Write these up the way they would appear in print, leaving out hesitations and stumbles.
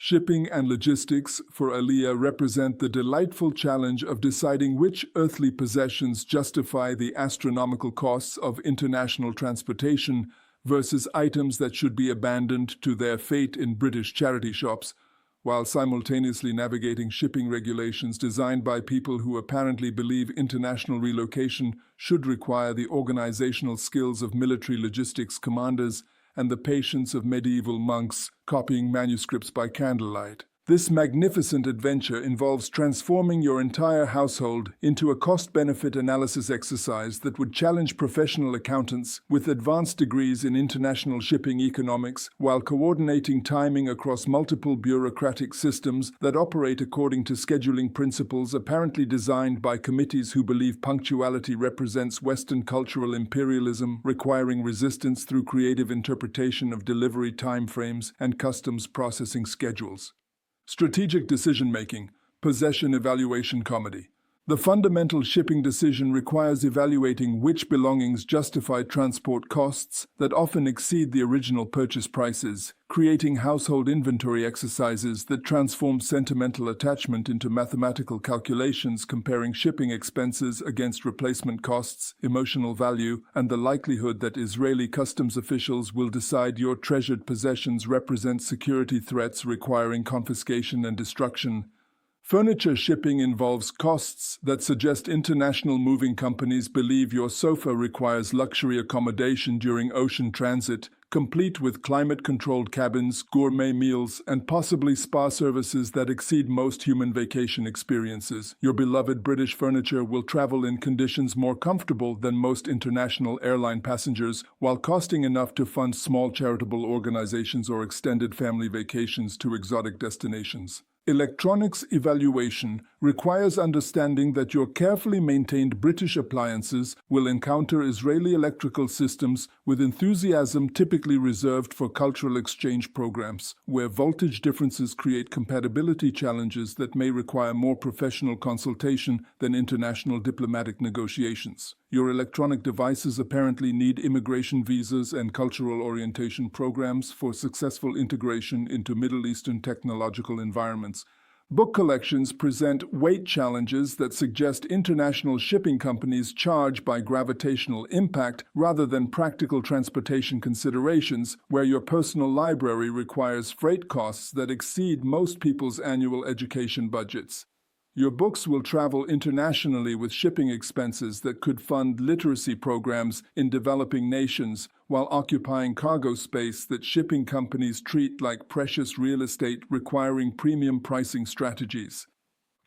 Shipping and logistics for Aliyah represent the delightful challenge of deciding which earthly possessions justify the astronomical costs of international transportation versus items that should be abandoned to their fate in British charity shops, while simultaneously navigating shipping regulations designed by people who apparently believe international relocation should require the organizational skills of military logistics commanders and the patience of medieval monks copying manuscripts by candlelight. This magnificent adventure involves transforming your entire household into a cost-benefit analysis exercise that would challenge professional accountants with advanced degrees in international shipping economics while coordinating timing across multiple bureaucratic systems that operate according to scheduling principles apparently designed by committees who believe punctuality represents Western cultural imperialism, requiring resistance through creative interpretation of delivery timeframes and customs processing schedules. Strategic decision-making, possession evaluation comedy. The fundamental shipping decision requires evaluating which belongings justify transport costs that often exceed the original purchase prices, creating household inventory exercises that transform sentimental attachment into mathematical calculations comparing shipping expenses against replacement costs, emotional value, and the likelihood that Israeli customs officials will decide your treasured possessions represent security threats requiring confiscation and destruction. Furniture shipping involves costs that suggest international moving companies believe your sofa requires luxury accommodation during ocean transit, complete with climate-controlled cabins, gourmet meals, and possibly spa services that exceed most human vacation experiences. Your beloved British furniture will travel in conditions more comfortable than most international airline passengers, while costing enough to fund small charitable organizations or extended family vacations to exotic destinations. Electronics evaluation requires understanding that your carefully maintained British appliances will encounter Israeli electrical systems with enthusiasm typically reserved for cultural exchange programs, where voltage differences create compatibility challenges that may require more professional consultation than international diplomatic negotiations. Your electronic devices apparently need immigration visas and cultural orientation programs for successful integration into Middle Eastern technological environments. Book collections present weight challenges that suggest international shipping companies charge by gravitational impact rather than practical transportation considerations, where your personal library requires freight costs that exceed most people's annual education budgets. Your books will travel internationally with shipping expenses that could fund literacy programs in developing nations while occupying cargo space that shipping companies treat like precious real estate requiring premium pricing strategies.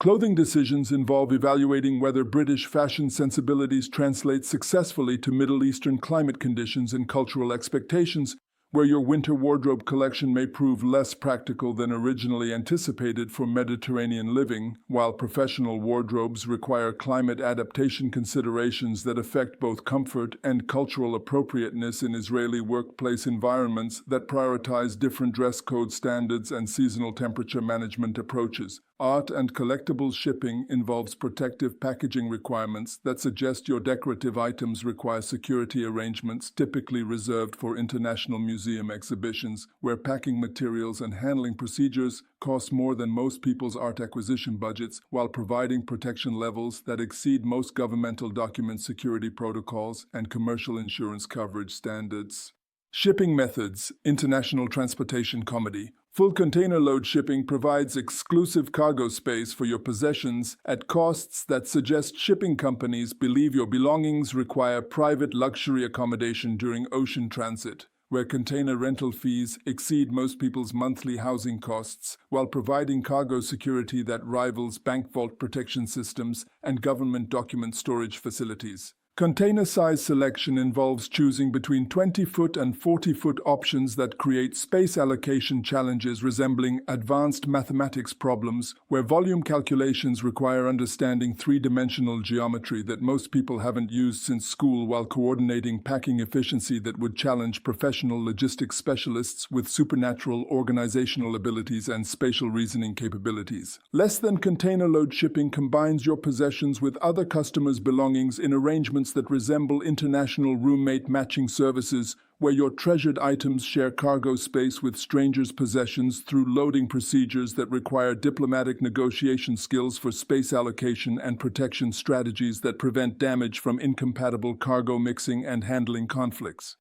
Clothing decisions involve evaluating whether British fashion sensibilities translate successfully to Middle Eastern climate conditions and cultural expectations, where your winter wardrobe collection may prove less practical than originally anticipated for Mediterranean living, while professional wardrobes require climate adaptation considerations that affect both comfort and cultural appropriateness in Israeli workplace environments that prioritize different dress code standards and seasonal temperature management approaches. Art and collectibles shipping involves protective packaging requirements that suggest your decorative items require security arrangements typically reserved for international museum exhibitions, where packing materials and handling procedures cost more than most people's art acquisition budgets, while providing protection levels that exceed most governmental document security protocols and commercial insurance coverage standards. Shipping methods, international transportation comedy. Full container load shipping provides exclusive cargo space for your possessions at costs that suggest shipping companies believe your belongings require private luxury accommodation during ocean transit, where container rental fees exceed most people's monthly housing costs, while providing cargo security that rivals bank vault protection systems and government document storage facilities. Container size selection involves choosing between 20-foot and 40-foot options that create space allocation challenges resembling advanced mathematics problems, where volume calculations require understanding three-dimensional geometry that most people haven't used since school, while coordinating packing efficiency that would challenge professional logistics specialists with supernatural organizational abilities and spatial reasoning capabilities. Less than container load shipping combines your possessions with other customers' belongings in arrangements that resemble international roommate matching services, where your treasured items share cargo space with strangers' possessions through loading procedures that require diplomatic negotiation skills for space allocation and protection strategies that prevent damage from incompatible cargo mixing and handling conflicts.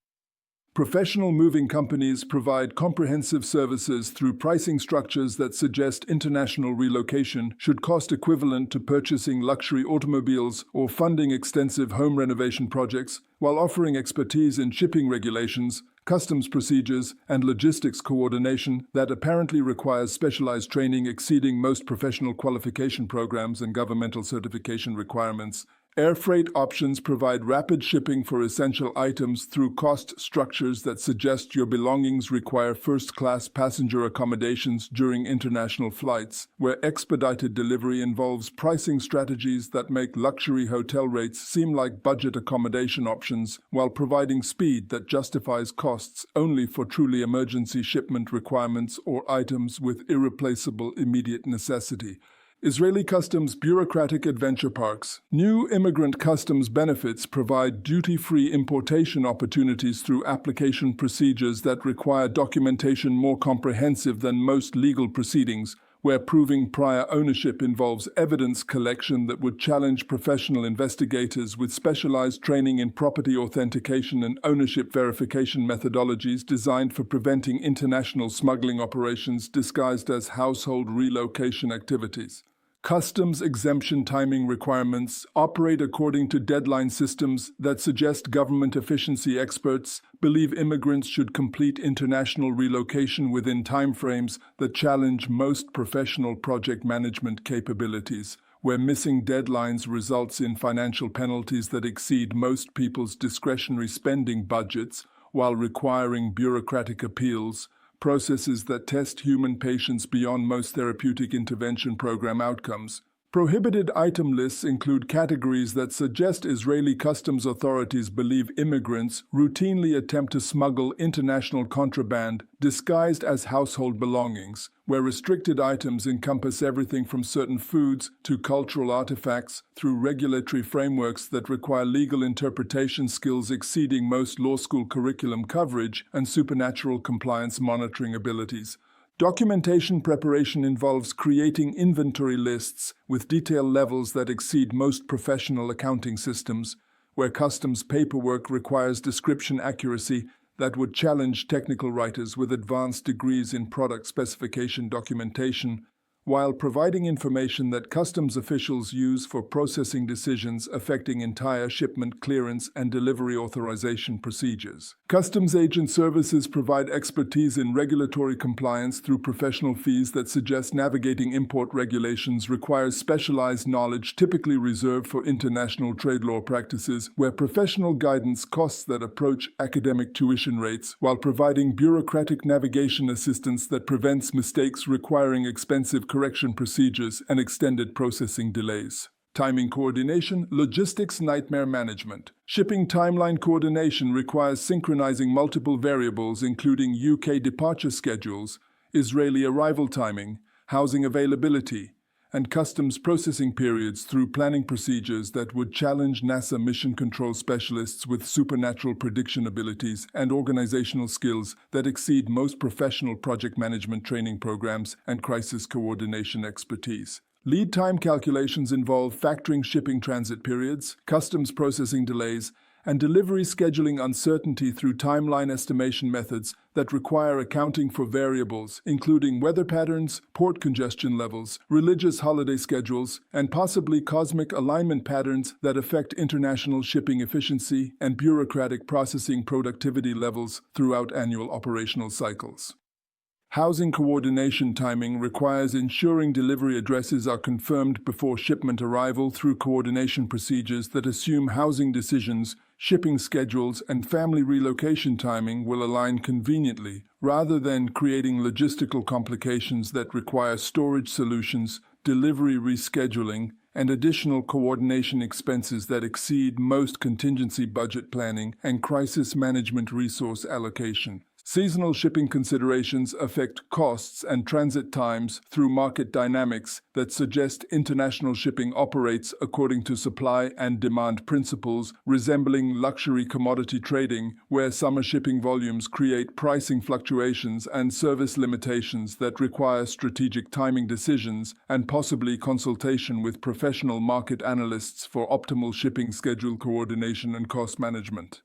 Professional moving companies provide comprehensive services through pricing structures that suggest international relocation should cost equivalent to purchasing luxury automobiles or funding extensive home renovation projects, while offering expertise in shipping regulations, customs procedures, and logistics coordination that apparently requires specialized training exceeding most professional qualification programs and governmental certification requirements. Air freight options provide rapid shipping for essential items through cost structures that suggest your belongings require first-class passenger accommodations during international flights, where expedited delivery involves pricing strategies that make luxury hotel rates seem like budget accommodation options, while providing speed that justifies costs only for truly emergency shipment requirements or items with irreplaceable immediate necessity. Israeli customs bureaucratic adventure parks. New immigrant customs benefits provide duty-free importation opportunities through application procedures that require documentation more comprehensive than most legal proceedings, where proving prior ownership involves evidence collection that would challenge professional investigators with specialized training in property authentication and ownership verification methodologies designed for preventing international smuggling operations disguised as household relocation activities. Customs exemption timing requirements operate according to deadline systems that suggest government efficiency. Experts believe immigrants should complete international relocation within timeframes that challenge most professional project management capabilities, where missing deadlines results in financial penalties that exceed most people's discretionary spending budgets, while requiring bureaucratic appeals, processes that test human patience beyond most therapeutic intervention program outcomes. Prohibited item lists include categories that suggest Israeli customs authorities believe immigrants routinely attempt to smuggle international contraband disguised as household belongings, where restricted items encompass everything from certain foods to cultural artifacts through regulatory frameworks that require legal interpretation skills exceeding most law school curriculum coverage and supernatural compliance monitoring abilities. Documentation preparation involves creating inventory lists with detail levels that exceed most professional accounting systems, where customs paperwork requires description accuracy that would challenge technical writers with advanced degrees in product specification documentation, while providing information that customs officials use for processing decisions affecting entire shipment clearance and delivery authorization procedures. Customs agent services provide expertise in regulatory compliance through professional fees that suggest navigating import regulations requires specialized knowledge typically reserved for international trade law practices, where professional guidance costs that approach academic tuition rates, while providing bureaucratic navigation assistance that prevents mistakes requiring expensive correction procedures and extended processing delays. Timing coordination, logistics nightmare management. Shipping timeline coordination requires synchronizing multiple variables including UK departure schedules, Israeli arrival timing, housing availability, and customs processing periods through planning procedures that would challenge NASA mission control specialists with supernatural prediction abilities and organizational skills that exceed most professional project management training programs and crisis coordination expertise. Lead time calculations involve factoring shipping transit periods, customs processing delays, and delivery scheduling uncertainty through timeline estimation methods that require accounting for variables, including weather patterns, port congestion levels, religious holiday schedules, and possibly cosmic alignment patterns that affect international shipping efficiency and bureaucratic processing productivity levels throughout annual operational cycles. Housing coordination timing requires ensuring delivery addresses are confirmed before shipment arrival through coordination procedures that assume housing decisions, shipping schedules, and family relocation timing will align conveniently, rather than creating logistical complications that require storage solutions, delivery rescheduling, and additional coordination expenses that exceed most contingency budget planning and crisis management resource allocation. Seasonal shipping considerations affect costs and transit times through market dynamics that suggest international shipping operates according to supply and demand principles, resembling luxury commodity trading, where summer shipping volumes create pricing fluctuations and service limitations that require strategic timing decisions and possibly consultation with professional market analysts for optimal shipping schedule coordination and cost management.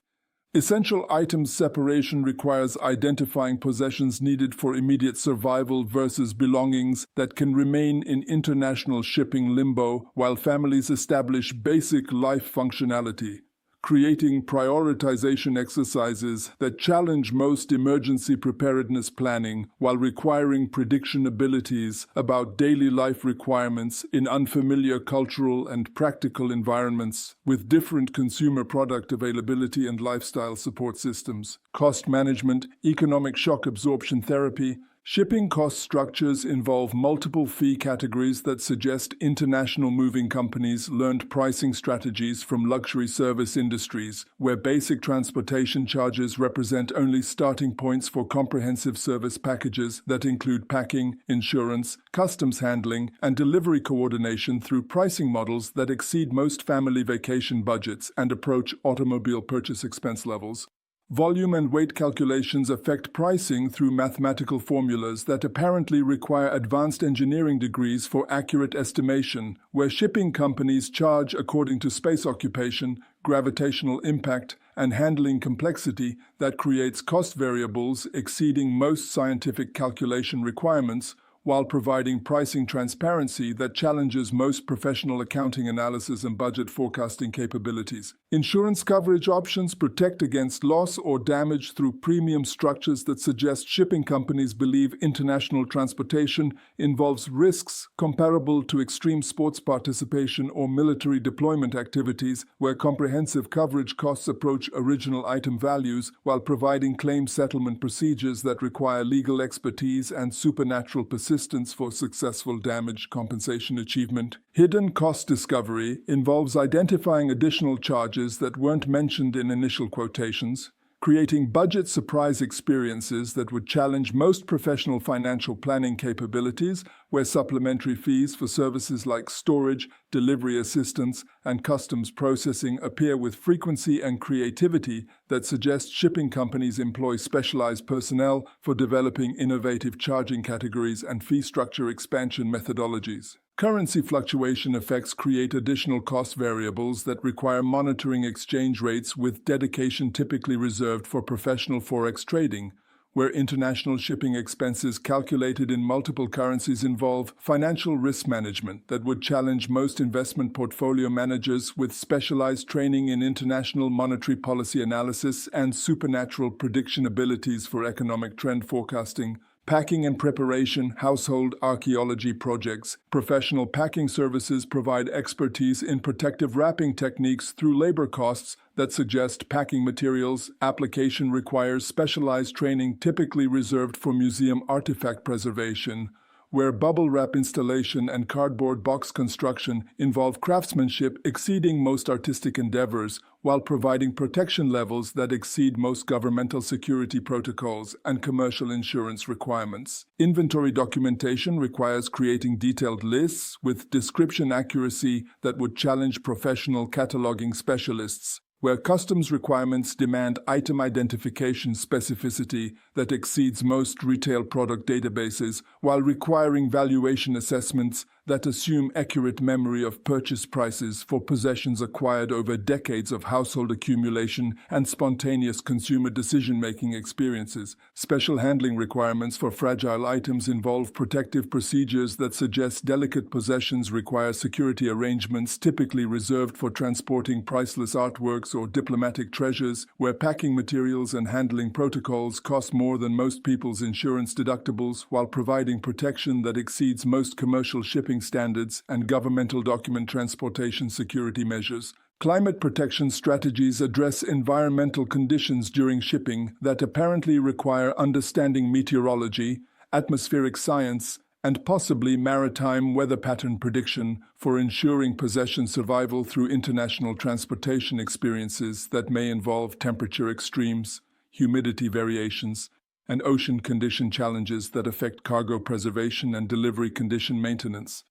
Essential items separation requires identifying possessions needed for immediate survival versus belongings that can remain in international shipping limbo while families establish basic life functionality, creating prioritization exercises that challenge most emergency preparedness planning while requiring prediction abilities about daily life requirements in unfamiliar cultural and practical environments with different consumer product availability and lifestyle support systems. Cost management, economic shock absorption therapy. Shipping cost structures involve multiple fee categories that suggest international moving companies learned pricing strategies from luxury service industries, where basic transportation charges represent only starting points for comprehensive service packages that include packing, insurance, customs handling, and delivery coordination through pricing models that exceed most family vacation budgets and approach automobile purchase expense levels. Volume and weight calculations affect pricing through mathematical formulas that apparently require advanced engineering degrees for accurate estimation, where shipping companies charge according to space occupation, gravitational impact, and handling complexity that creates cost variables exceeding most scientific calculation requirements, while providing pricing transparency that challenges most professional accounting analysis and budget forecasting capabilities. Insurance coverage options protect against loss or damage through premium structures that suggest shipping companies believe international transportation involves risks comparable to extreme sports participation or military deployment activities, where comprehensive coverage costs approach original item values while providing claim settlement procedures that require legal expertise and supernatural persistence for successful damage compensation achievement. Hidden cost discovery involves identifying additional charges that weren't mentioned in initial quotations, creating budget surprise experiences that would challenge most professional financial planning capabilities, where supplementary fees for services like storage, delivery assistance, and customs processing appear with frequency and creativity that suggest shipping companies employ specialized personnel for developing innovative charging categories and fee structure expansion methodologies. Currency fluctuation effects create additional cost variables that require monitoring exchange rates, with dedication typically reserved for professional forex trading, where international shipping expenses calculated in multiple currencies involve financial risk management that would challenge most investment portfolio managers with specialized training in international monetary policy analysis and supernatural prediction abilities for economic trend forecasting. Packing and preparation, household archaeology projects. Professional packing services provide expertise in protective wrapping techniques through labor costs that suggest packing materials. Application requires specialized training typically reserved for museum artifact preservation, where bubble wrap installation and cardboard box construction involve craftsmanship exceeding most artistic endeavors, while providing protection levels that exceed most governmental security protocols and commercial insurance requirements. Inventory documentation requires creating detailed lists with description accuracy that would challenge professional cataloging specialists, where customs requirements demand item identification specificity that exceeds most retail product databases, while requiring valuation assessments that assume accurate memory of purchase prices for possessions acquired over decades of household accumulation and spontaneous consumer decision-making experiences. Special handling requirements for fragile items involve protective procedures that suggest delicate possessions require security arrangements typically reserved for transporting priceless artworks or diplomatic treasures, where packing materials and handling protocols cost more than most people's insurance deductibles, while providing protection that exceeds most commercial shipping standards and governmental document transportation security measures. Climate protection strategies address environmental conditions during shipping that apparently require understanding meteorology, atmospheric science, and possibly maritime weather pattern prediction for ensuring possession survival through international transportation experiences that may involve temperature extremes, humidity variations, and ocean condition challenges that affect cargo preservation and delivery condition maintenance.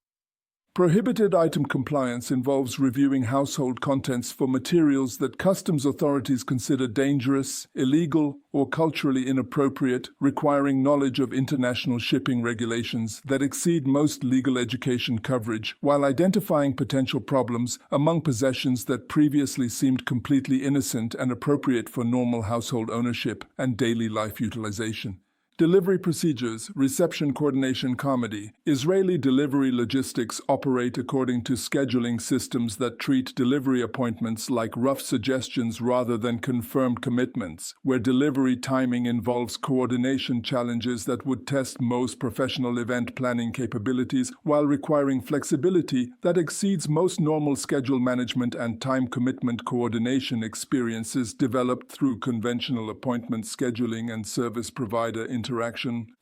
Prohibited item compliance involves reviewing household contents for materials that customs authorities consider dangerous, illegal, or culturally inappropriate, requiring knowledge of international shipping regulations that exceed most legal education coverage, while identifying potential problems among possessions that previously seemed completely innocent and appropriate for normal household ownership and daily life utilization. Delivery procedures, reception coordination comedy. Israeli delivery logistics operate according to scheduling systems that treat delivery appointments like rough suggestions rather than confirmed commitments, where delivery timing involves coordination challenges that would test most professional event planning capabilities while requiring flexibility that exceeds most normal schedule management and time commitment coordination experiences developed through conventional appointment scheduling and service provider interaction.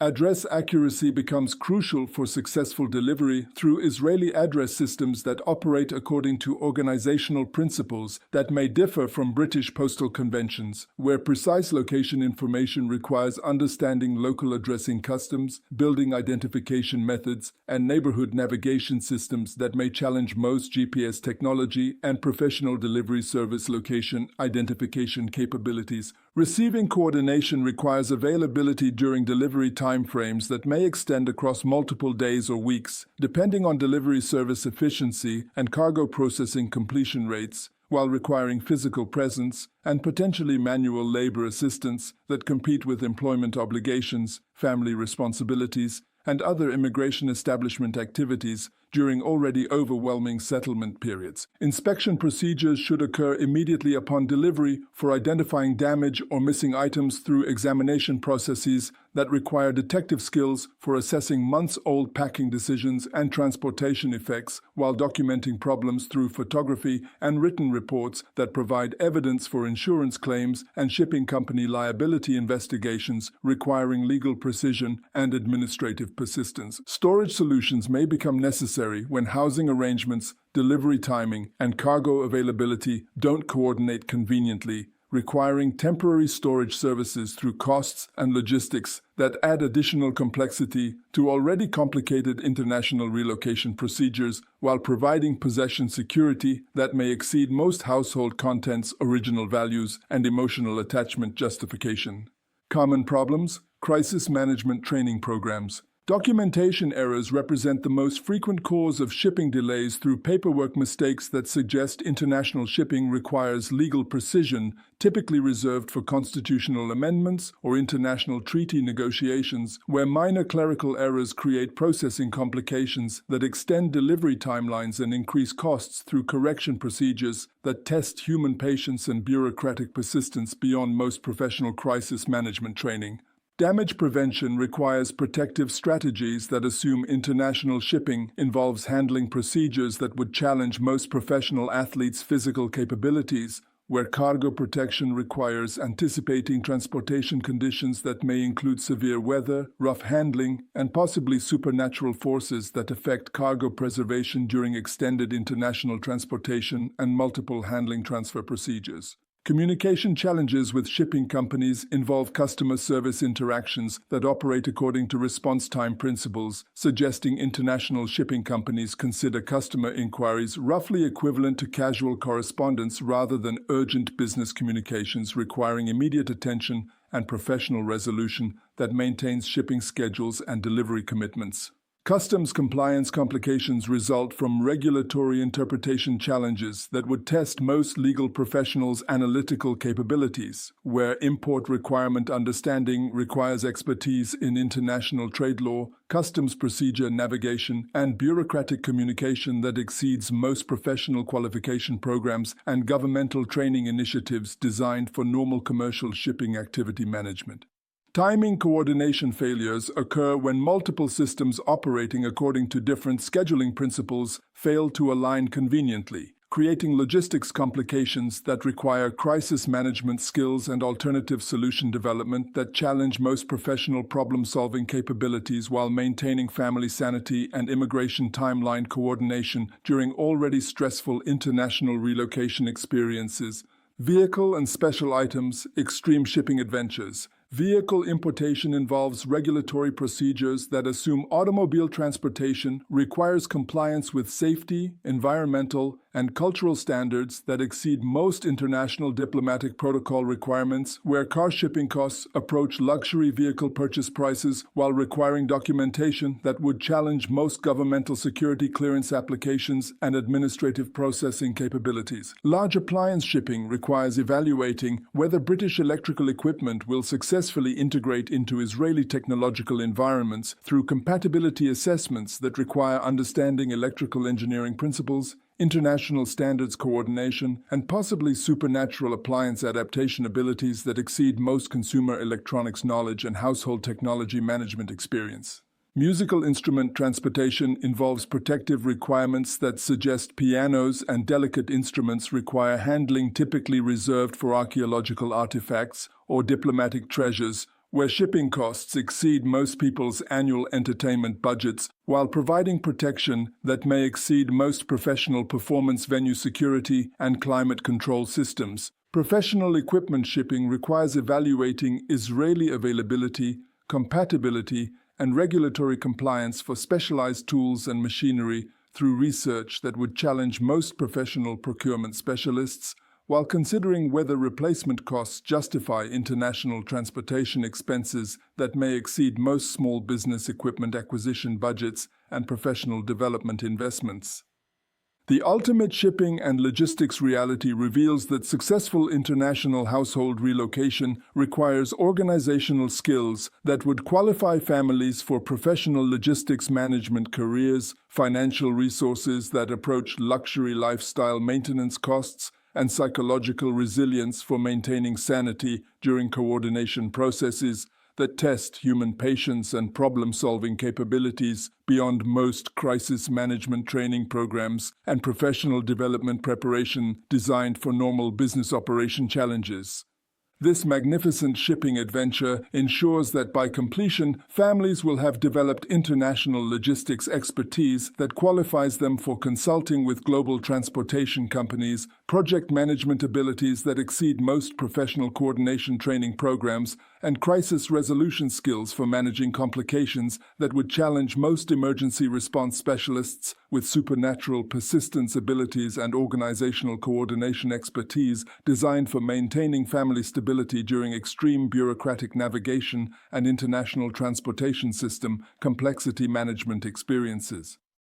Address accuracy becomes crucial for successful delivery through Israeli address systems that operate according to organizational principles that may differ from British postal conventions, where precise location information requires understanding local addressing customs, building identification methods, and neighborhood navigation systems that may challenge most GPS technology and professional delivery service location identification capabilities. Receiving coordination requires availability during delivery timeframes that may extend across multiple days or weeks, depending on delivery service efficiency and cargo processing completion rates, while requiring physical presence and potentially manual labor assistance that compete with employment obligations, family responsibilities, and other immigration establishment activities during already overwhelming settlement periods. Inspection procedures should occur immediately upon delivery for identifying damage or missing items through examination processes that require detective skills for assessing months-old packing decisions and transportation effects, while documenting problems through photography and written reports that provide evidence for insurance claims and shipping company liability investigations requiring legal precision and administrative persistence. Storage solutions may become necessary when housing arrangements, delivery timing, and cargo availability don't coordinate conveniently, requiring temporary storage services through costs and logistics that add additional complexity to already complicated international relocation procedures while providing possession security that may exceed most household contents' original values and emotional attachment justification. Common problems: crisis management training programs. Documentation errors represent the most frequent cause of shipping delays through paperwork mistakes that suggest international shipping requires legal precision, typically reserved for constitutional amendments or international treaty negotiations, where minor clerical errors create processing complications that extend delivery timelines and increase costs through correction procedures that test human patience and bureaucratic persistence beyond most professional crisis management training. Damage prevention requires protective strategies that assume international shipping involves handling procedures that would challenge most professional athletes' physical capabilities, where cargo protection requires anticipating transportation conditions that may include severe weather, rough handling, and possibly supernatural forces that affect cargo preservation during extended international transportation and multiple handling transfer procedures. Communication challenges with shipping companies involve customer service interactions that operate according to response time principles, suggesting international shipping companies consider customer inquiries roughly equivalent to casual correspondence rather than urgent business communications requiring immediate attention and professional resolution that maintains shipping schedules and delivery commitments. Customs compliance complications result from regulatory interpretation challenges that would test most legal professionals' analytical capabilities, where import requirement understanding requires expertise in international trade law, customs procedure navigation, and bureaucratic communication that exceeds most professional qualification programs and governmental training initiatives designed for normal commercial shipping activity management. Timing coordination failures occur when multiple systems operating according to different scheduling principles fail to align conveniently, creating logistics complications that require crisis management skills and alternative solution development that challenge most professional problem-solving capabilities while maintaining family sanity and immigration timeline coordination during already stressful international relocation experiences. Vehicle and special items, extreme shipping adventures. Vehicle importation involves regulatory procedures that assume automobile transportation requires compliance with safety, environmental, and cultural standards that exceed most international diplomatic protocol requirements, where car shipping costs approach luxury vehicle purchase prices while requiring documentation that would challenge most governmental security clearance applications and administrative processing capabilities. Large appliance shipping requires evaluating whether British electrical equipment will successfully integrate into Israeli technological environments through compatibility assessments that require understanding electrical engineering principles, international standards coordination, and possibly supernatural appliance adaptation abilities that exceed most consumer electronics knowledge and household technology management experience. Musical instrument transportation involves protective requirements that suggest pianos and delicate instruments require handling typically reserved for archaeological artifacts or diplomatic treasures, where shipping costs exceed most people's annual entertainment budgets, while providing protection that may exceed most professional performance venue security and climate control systems. Professional equipment shipping requires evaluating Israeli availability, compatibility, and regulatory compliance for specialized tools and machinery through research that would challenge most professional procurement specialists, while considering whether replacement costs justify international transportation expenses that may exceed most small business equipment acquisition budgets and professional development investments. The ultimate shipping and logistics reality reveals that successful international household relocation requires organizational skills that would qualify families for professional logistics management careers, financial resources that approach luxury lifestyle maintenance costs, and psychological resilience for maintaining sanity during coordination processes that test human patience and problem-solving capabilities beyond most crisis management training programs and professional development preparation designed for normal business operation challenges. This magnificent shipping adventure ensures that by completion, families will have developed international logistics expertise that qualifies them for consulting with global transportation companies, project management abilities that exceed most professional coordination training programs, and crisis resolution skills for managing complications that would challenge most emergency response specialists with supernatural persistence abilities and organizational coordination expertise designed for maintaining family stability during extreme bureaucratic navigation and international transportation system complexity management experiences.